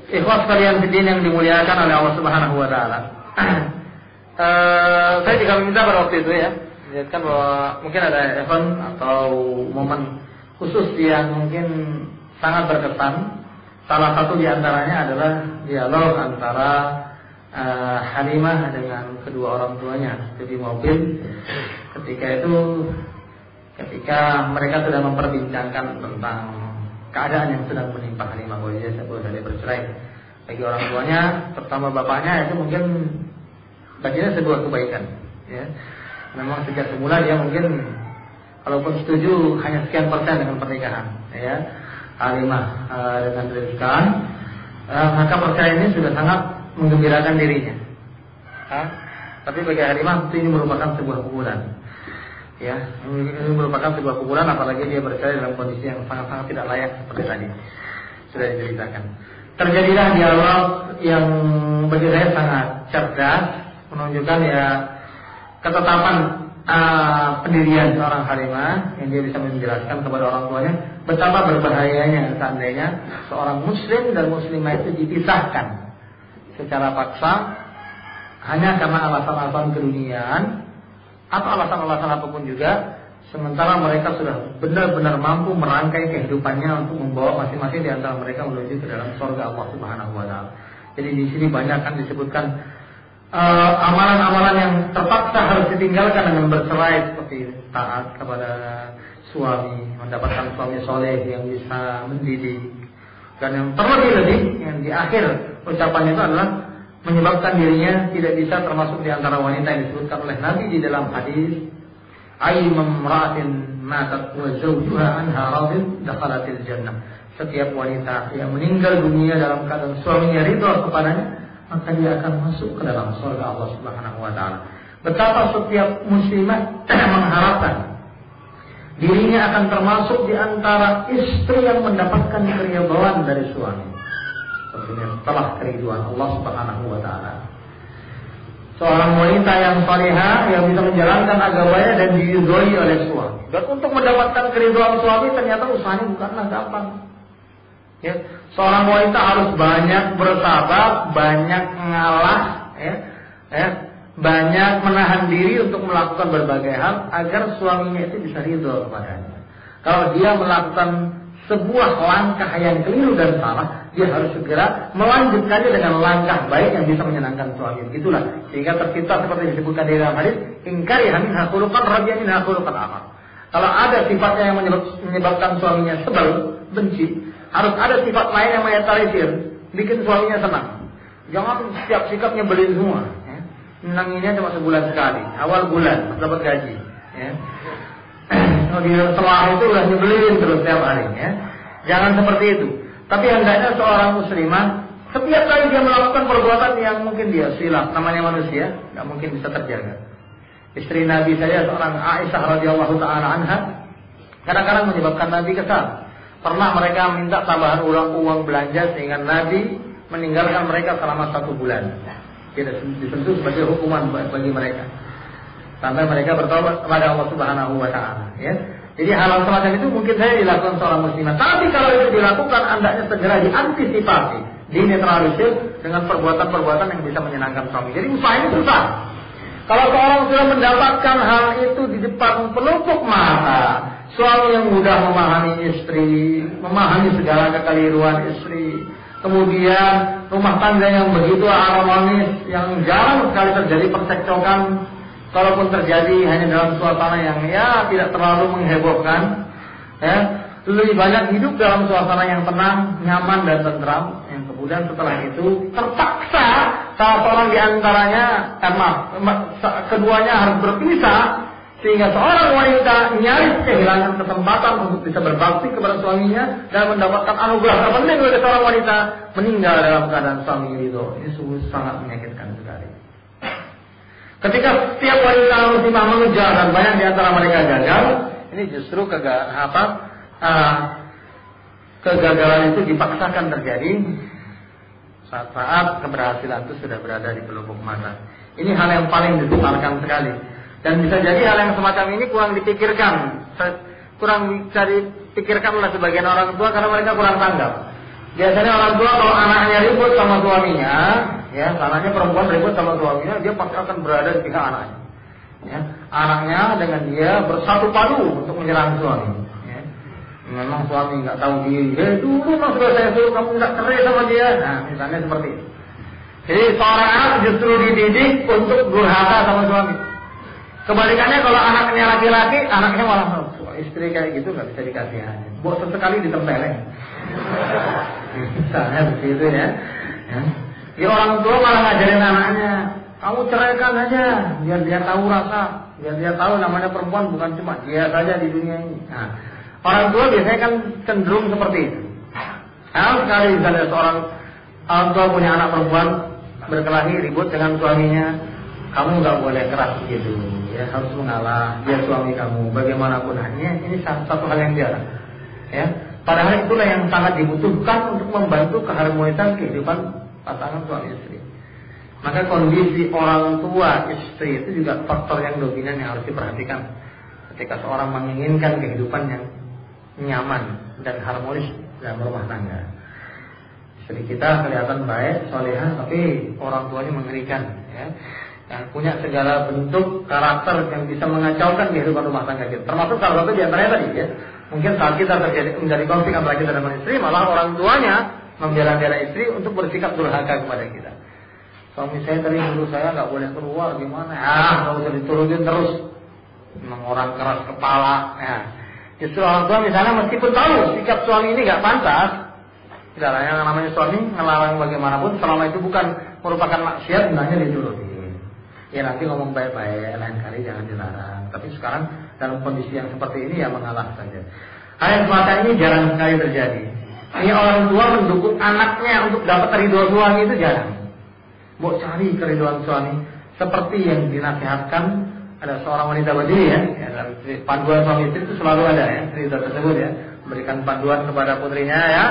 Ikhwas sekalian fiddin yang dimuliakan oleh Allah Subhanahu wa taala. Saya juga meminta pada waktu itu ya, lihatkan bahwa mungkin ada event atau momen khusus yang mungkin sangat berkesan. Salah satu di antaranya adalah dialog antara Halimah dengan kedua orang tuanya di mobil. Ketika mereka sudah memperbincangkan tentang keadaan yang sedang menimpa Halimah, bahwa dia bercerai. Bagi orang tuanya, terutama bapaknya, itu mungkin baginya sebuah kebaikan. Ya. Memang sejak semula dia mungkin, kalaupun setuju hanya sekian persen dengan pernikahan. Ya. Halimah dengan Rizkan, maka perceraian ini sudah sangat menggembirakan dirinya. Tapi bagi Halimah ini merupakan sebuah pukulan. Ya, ini merupakan sebuah pukulan, apalagi dia bercerai dalam kondisi yang sangat-sangat tidak layak seperti tadi sudah diceritakan. Terjadilah dialog yang bagi saya sangat cerdas, menunjukkan ya ketetapan pendirian seorang Halimah, yang dia bisa menjelaskan kepada orang tuanya betapa berbahayanya seandainya seorang muslim dan muslimah itu dipisahkan secara paksa hanya karena alasan-alasan keduniaan atau alasan-alasan apapun juga, sementara mereka sudah benar-benar mampu merangkai kehidupannya untuk membawa masing-masing di antara mereka menuju ke dalam surga Allah Subhanahu wa taala. Jadi di sini banyak kan disebutkan amalan-amalan yang terpaksa harus ditinggalkan dengan bercerai, seperti taat kepada suami, mendapatkan suami soleh yang bisa mendidik, dan yang terlebih-lebih yang di akhir ucapannya itu adalah menyebabkan dirinya tidak bisa termasuk di antara wanita yang disebutkan oleh Nabi di dalam hadis, ayyumam ra'atin matat wa zawjuha anha radin dakhalatil jannah. Setiap wanita yang meninggal dunia dalam keadaan suaminya ridha kepadanya, maka dia akan masuk ke dalam surga Allah Subhanahu wa taala. Betapa setiap muslimah mengharapkan dirinya akan termasuk di antara istri yang mendapatkan keridhaan dari suami. Setelah keriduan Allah Subhanahu wa taala. Seorang wanita yang salihah yang bisa menjalankan agamanya dan diridhoi oleh suami. Dan untuk mendapatkan keriduan suami ternyata usahanya bukanlah gampang. Ya, seorang wanita harus banyak bersabar, banyak ngalah, banyak menahan diri untuk melakukan berbagai hal agar suaminya itu bisa ridho kepadanya. Kalau dia melakukan sebuah langkah yang keliru dan salah, dia harus segera melanjutkannya dengan langkah baik yang bisa menyenangkan suami. Itulah sehingga tercipta seperti disebutkan di dalam hadis, ingkari minha khuluqan radhiya minha khuluqan akhar. Kalau ada sifatnya yang menyebabkan suaminya sebel, benci, harus ada sifat lain yang menetralisir, bikin suaminya senang. Jangan setiap sikap nyebelin semua. Ya. Menanginya cuma sebulan sekali, awal bulan dapat gaji. Ya. Setelah itu udah nyebelin terus setiap hari. Ya. Jangan seperti itu. Tapi hendaknya seorang muslimah setiap kali dia melakukan perbuatan yang mungkin dia silap, namanya manusia, nggak mungkin bisa terjaga. Istri Nabi saya seorang Aisyah radhiyallahu taala anha kadang-kadang menyebabkan Nabi kesal. Pernah mereka minta tambahan uang belanja sehingga Nabi meninggalkan mereka selama 1 bulan. Tidak disentuh sebagai hukuman bagi mereka. Sampai mereka bertobat kepada Allah Subhanahu wa taala, ya. Jadi hal semacam itu mungkin saya dilakukan seorang muslimah. Tapi kalau itu dilakukan, hendaknya segera diantisipasi, dinetralisir dengan perbuatan-perbuatan yang bisa menyenangkan suami. Jadi usaha ini susah. Kalau seorang sudah mendapatkan hal itu di depan pelupuk mata, suami yang mudah memahami istri, memahami segala kekeliruan istri, kemudian rumah tangga yang begitu harmonis, yang jarang sekali terjadi percekcokan. Kalaupun terjadi hanya dalam suasana yang ya tidak terlalu menghebohkan, ya, lebih banyak hidup dalam suasana yang tenang, nyaman dan tentram. Yang kemudian setelah itu terpaksa salah seorang di antaranya, keduanya harus berpisah, sehingga seorang wanita nyaris kehilangan kesempatan untuk bisa berbakti kepada suaminya dan mendapatkan anugerah terpenting dari seorang wanita, meninggal dalam keadaan suami ridho. Ini sungguh sangat menyakitkan sekali. Ketika setiap wanita muslimah mengejar dan banyak di antara mereka gagal, ini justru kegagalan itu dipaksakan terjadi saat keberhasilan itu sudah berada di pelupuk mata. Ini hal yang paling disesalkan sekali. Dan bisa jadi hal yang semacam ini kurang dipikirkan oleh sebagian orang tua karena mereka kurang tanggap. Biasanya orang tua kalau anaknya ribut sama suaminya, ya, anaknya perempuan ribut sama suaminya, dia pasti akan berada di pihak anaknya. Ya, anaknya dengan dia bersatu padu untuk menyerang suami. Ya. Memang suami nggak tahu diri, dulu memang sudah saya suruh kamu nggak cerai sama dia. Nah, misalnya seperti itu. Jadi seorang anak justru dididik untuk durhaka sama suami. Kebalikannya kalau anaknya laki-laki, anaknya malah istri kayak gitu nggak bisa dikasihani. Bok sesekali ditempeleng. Misalnya begitu ya. Ya orang tua malah ngajarin anaknya, kamu ceraikan aja, biar dia tahu rasa, biar dia tahu namanya perempuan bukan cuma dia saja di dunia ini. Nah, orang tua biasanya kan cenderung seperti itu. Kalau sekali misalnya seorang orang tua punya anak perempuan berkelahi ribut dengan suaminya, kamu nggak boleh keras begitu, ya harus mengalah. Dia suami kamu, bagaimanapun hanya ini satu hal yang jarang. Ya, padahal itulah yang sangat dibutuhkan untuk membantu keharmonisan kehidupan pasangan suami istri. Maka kondisi orang tua istri itu juga faktor yang dominan yang harus diperhatikan ketika seorang menginginkan kehidupan yang nyaman dan harmonis dalam rumah tangga. Istri kita kelihatan baik, solehah, tapi orang tuanya mengerikan, ya. Yang punya segala bentuk karakter yang bisa mengacaukan kehidupan rumah tangga kita. Termasuk salah satu di antaranya tadi, ya. Mungkin saat kita menjadi konflik antara kita dengan istri, malah orang tuanya membela-bela istri untuk bersikap durhaka kepada kita. Suami saya tadi menurut saya nggak boleh keluar, gimana? Nggak usah diturutin terus. Memang orang keras kepala. Ya. Justru orang tua misalnya meskipun tahu sikap suami ini nggak pantas, tidak lah, yang namanya suami ngelarang bagaimanapun, selama itu bukan merupakan maksiat, hendaknya diturutin. Ya nanti ngomong baik-baik, lain kali jangan dilarang. Tapi sekarang dalam kondisi yang seperti ini ya mengalah saja. Hal yang semacam ini jarang sekali terjadi. Ini orang tua mendukung anaknya untuk dapat ridho suami itu jarang. Mau cari keriduan suami seperti yang dinasihatkan ada seorang wanita badiri, ya. Dalam panduan suami istri itu selalu ada, ya, cerita tersebut, ya. Berikan panduan kepada putrinya, ya.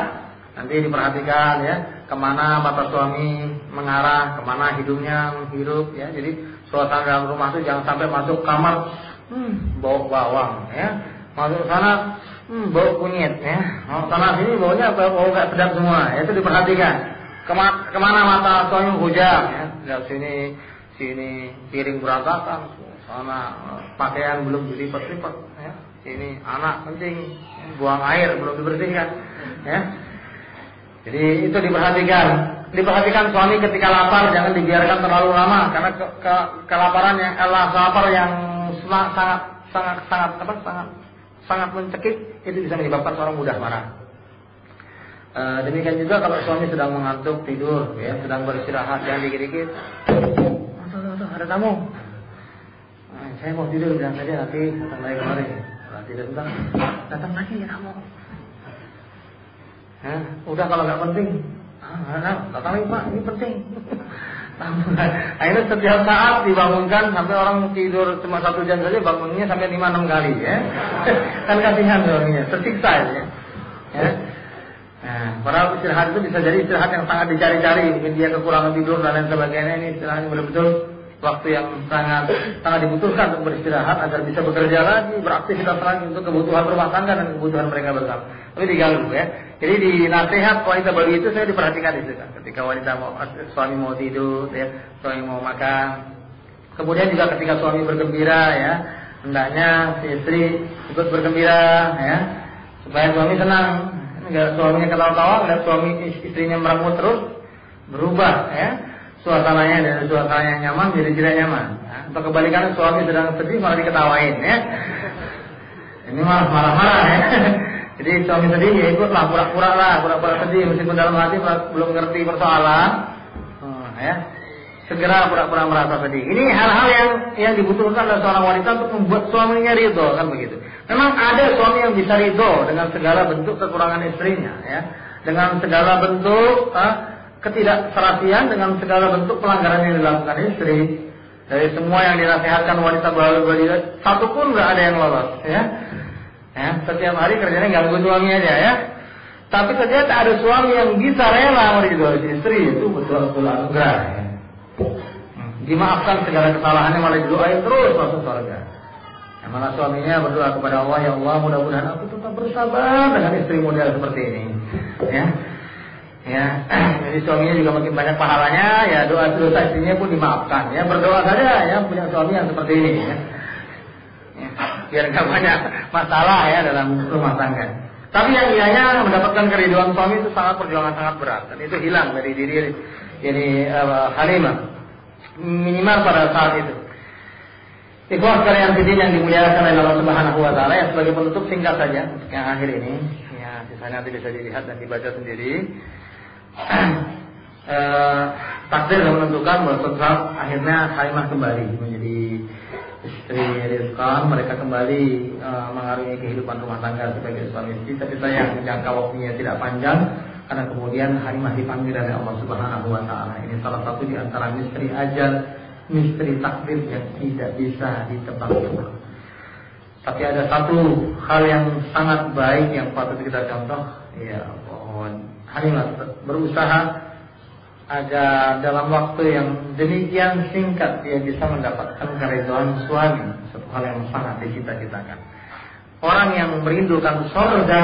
Nanti diperhatikan, ya, kemana mata suami mengarah, kemana hidungnya menghirup, ya. Jadi suasana dalam rumah itu jangan sampai masuk kamar bau bawang, ya. Masuk sana bau kunyit, ya. Mau sana sini baunya bau nggak sedap semua, ya. Itu diperhatikan. Kemana mata suami hujam, ya. Lihat sini piring berantakan, sana pakaian belum dilipat-lipat, ya. Sini anak kencing, buang air belum dibersihkan, ya. Jadi itu diperhatikan. Diperhatikan suami ketika lapar jangan dibiarkan terlalu lama, karena kelaparan yang lapar yang sangat mencekik itu bisa menyebabkan seorang mudah marah. Demikian juga kalau suami sedang mengantuk tidur, ya, sedang beristirahat, jangan dikit-dikit. Tuh, ada tamu. Saya mau tidur, bilang saja nanti datang lagi kemarin. Kalau tidak datang lagi ya kamu. Udah kalau nggak penting, datang lagi Pak, ini penting. Akhirnya setiap saat dibangunkan sampai orang tidur cuma 1 jam saja bangunnya sampai 5-6 kali, ya. Kan kasihan suaminya, tersiksa, ya. Nah, padahal istirahat itu bisa jadi istirahat yang sangat dicari-cari, mungkin dia kekurangan tidur dan lain sebagainya. Ini istirahat yang betul-betul waktu yang sangat dibutuhkan untuk beristirahat agar bisa bekerja lagi, beraktivitas lagi untuk kebutuhan rumah tangga dan kebutuhan mereka bersama. Tapi diganggu, ya. Jadi di nasihat wanita baru itu saya diperhatikan itu kan. Ketika suami mau tidur, ya, suami mau makan. Kemudian juga ketika suami bergembira, ya, hendaknya si istri ikut bergembira, ya, supaya suami senang. Enggak suaminya ketawa-tawa, enggak suami istrinya merengut terus, berubah, ya. Suasananya dari suasana yang nyaman jadi tidak nyaman. Ya. Atau kebalikannya suami sedang sedih malah diketawain, ya. Ini malah marah-marah, ya. Jadi suami sedih ya ikutlah pura-pura sedih meskipun dalam hati belum ngerti persoalan, ya. Segera pura-pura merasa sedih. Ini hal-hal yang dibutuhkan oleh seorang wanita untuk membuat suaminya ridho, kan begitu. Memang ada suami yang bisa ridho dengan segala bentuk kekurangan istrinya, ya, dengan segala bentuk ketidakserasian, dengan segala bentuk pelanggaran yang dilakukan istri. Dari semua yang dinasihatkan wanita baru satu pun nggak ada yang lolos, ya. Ya, setiap hari kerjanya ganggu suami aja, ya. Tapi ternyata ada suami yang bisa rela meridho istri, itu betul-betul anugerah, ya. Dimaafkan segala kesalahannya, malah didoain terus masuk surga. Yang mana suaminya berdoa kepada Allah, ya Allah mudah-mudahan aku tetap bersabar dengan istri model seperti ini, ya. Ya, jadi suaminya juga makin banyak pahalanya, ya dosa istrinya pun dimaafkan. Ya, berdoa saja ya punya suami yang seperti ini. Ya. Ya, biar nggak banyak masalah ya dalam rumah tangga. Tapi yang ianya mendapatkan keriduan suami itu perjuangan sangat berat dan itu hilang dari diri Halimah minimal pada saat itu. Ikhwah sekalian yang dimuliakan oleh Allah Subhanahu wa taala, ya sebagai penutup singkat saja untuk yang akhir ini, ya sisanya nanti bisa dilihat dan dibaca sendiri. Takdir yang menentukan bahwa setelah akhirnya Halimah kembali menjadi istri Rizqan, mereka kembali mengarungi kehidupan rumah tangga sebagai suami istri. Tapi sayang jangka waktunya tidak panjang karena kemudian Halimah dipanggil oleh Allah Subhanahu wa taala. Ini salah satu di antara misteri ajal, misteri takdir yang tidak bisa ditebak. Tapi ada satu hal yang sangat baik yang patut kita contoh, ya pohon Halimah berusaha agar dalam waktu yang demikian singkat dia bisa mendapatkan keridhaan suami, satu hal yang sangat dicita-citakan. Orang yang merindukan surga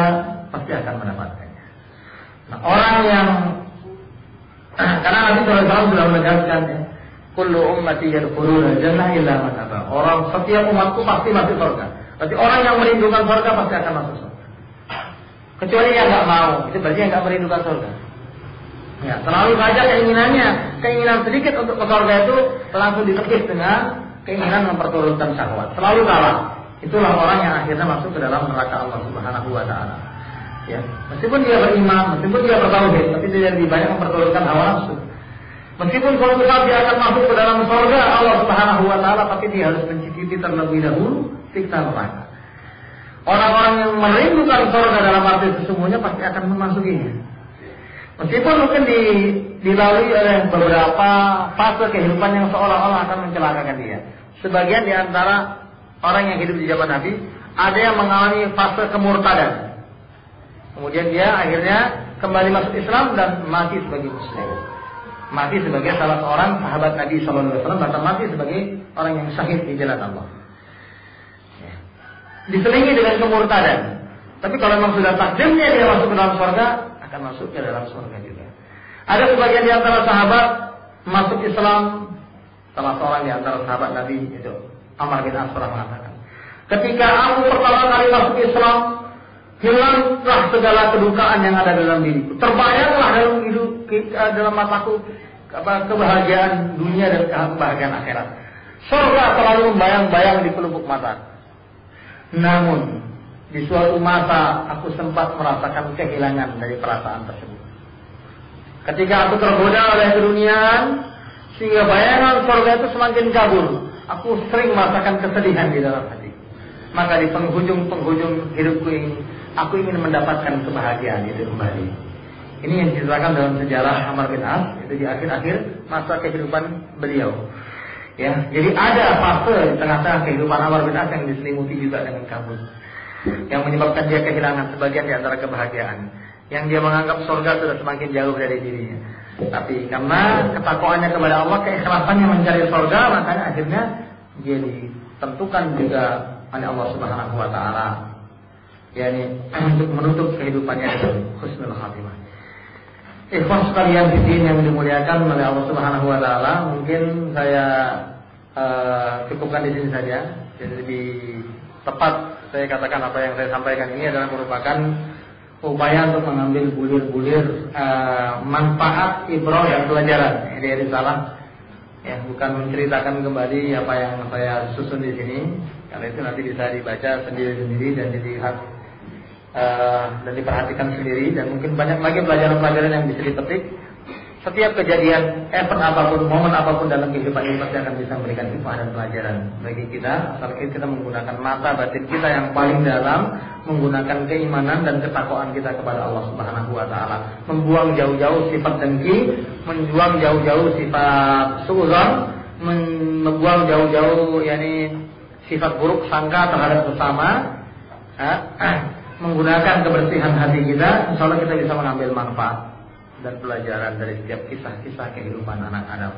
pasti akan mendapatkannya. Nah, orang yang karena Nabi SAW sudah menegaskan ya, kullu ummati yadkhuluna jannah illa man aba. Orang setiap umatku pasti masuk surga. Berarti orang yang merindukan surga pasti akan masuk surga. Kecuali yang nggak mau, itu berarti yang nggak merindukan surga. Ya, selalu saja keinginan sedikit untuk ke surga itu langsung ditepis dengan keinginan memperturutkan syahwat. Selalu kalah. Itulah orang yang akhirnya masuk ke dalam neraka Allah Subhanahu wa taala. Ya, meskipun dia beriman, meskipun dia bertauhid, tapi dia lebih banyak memperturutkan hawa nafsu. Meskipun suatu saat dia akan masuk ke dalam surga Allah Subhanahu wa taala, tapi dia harus mencicipi terlebih dahulu siksa neraka. Orang-orang yang merindukan surga dalam arti sesungguhnya pasti akan memasukinya. Meskipun mungkin dilalui oleh beberapa fase kehidupan yang seolah-olah akan mencelakakan dia. Sebagian di antara orang yang hidup di zaman Nabi ada yang mengalami fase kemurtadan. Kemudian dia akhirnya kembali masuk Islam dan mati sebagai muslim. Mati sebagai salah seorang sahabat Nabi SAW, bahkan mati sebagai orang yang syahid di jalan Allah. Diselingi dengan kemurtadan. Tapi kalau memang sudah takdirnya dia masuk ke dalam surga, akan masuk ke dalam surga juga. Ada sebagian di antara sahabat masuk Islam. Salah seorang di antara sahabat Nabi itu Amr bin As mengatakan, ketika aku pertama kali masuk Islam, hilanglah segala kedukaan yang ada dalam diriku. Terbayanglah dalam hidup dalam mataku kebahagiaan dunia dan kebahagiaan akhirat. Surga selalu membayang-bayang di pelupuk mata. Namun di suatu masa aku sempat merasakan kehilangan dari perasaan tersebut. Ketika aku tergoda oleh keduniaan, sehingga bayangan surga itu semakin kabur, aku sering merasakan kesedihan di dalam hati. Maka di penghujung hidupku ini, aku ingin mendapatkan kebahagiaan itu kembali. Ini yang diceritakan dalam sejarah Amr bin As, itu di akhir-akhir masa kehidupan beliau. Ya, jadi ada fase di tengah-tengah kehidupan Amr bin As yang diselimuti juga dengan kabut, yang menyebabkan dia kehilangan sebagian di antara kebahagiaan, yang dia menganggap surga sudah semakin jauh dari dirinya. Tapi karena ketakwaannya kepada Allah, keikhlasannya mencari surga, makanya akhirnya dia ditentukan juga oleh Allah Subhanahu wa taala, yakni untuk menutup kehidupannya dengan husnul khatimah. Ikhwan sekalian fiddin yang dimuliakan oleh Allah Subhanahu wa taala, mungkin saya cukupkan di sini saja. Jadi lebih tepat saya katakan apa yang saya sampaikan ini adalah merupakan upaya untuk mengambil bulir-bulir manfaat, ibrah dan pelajaran dari risalah. Ya, bukan menceritakan kembali apa yang saya susun di sini. Karena itu nanti bisa dibaca sendiri-sendiri dan dilihat dan diperhatikan sendiri, dan mungkin banyak lagi pelajaran-pelajaran yang bisa dipetik. Setiap kejadian, event apapun, momen apapun dalam kehidupan ini pasti akan bisa memberikan hikmah dan pelajaran bagi kita, asal kita menggunakan mata batin kita yang paling dalam, menggunakan keimanan dan ketakwaan kita kepada Allah Subhanahu wa taala, membuang jauh-jauh sifat dengki, membuang jauh-jauh sifat suudzon, membuang jauh-jauh yakni sifat buruk sangka terhadap sesama, menggunakan kebersihan hati kita, insyaallah kita bisa mengambil manfaat dan pelajaran dari setiap kisah-kisah kehidupan anak Adam.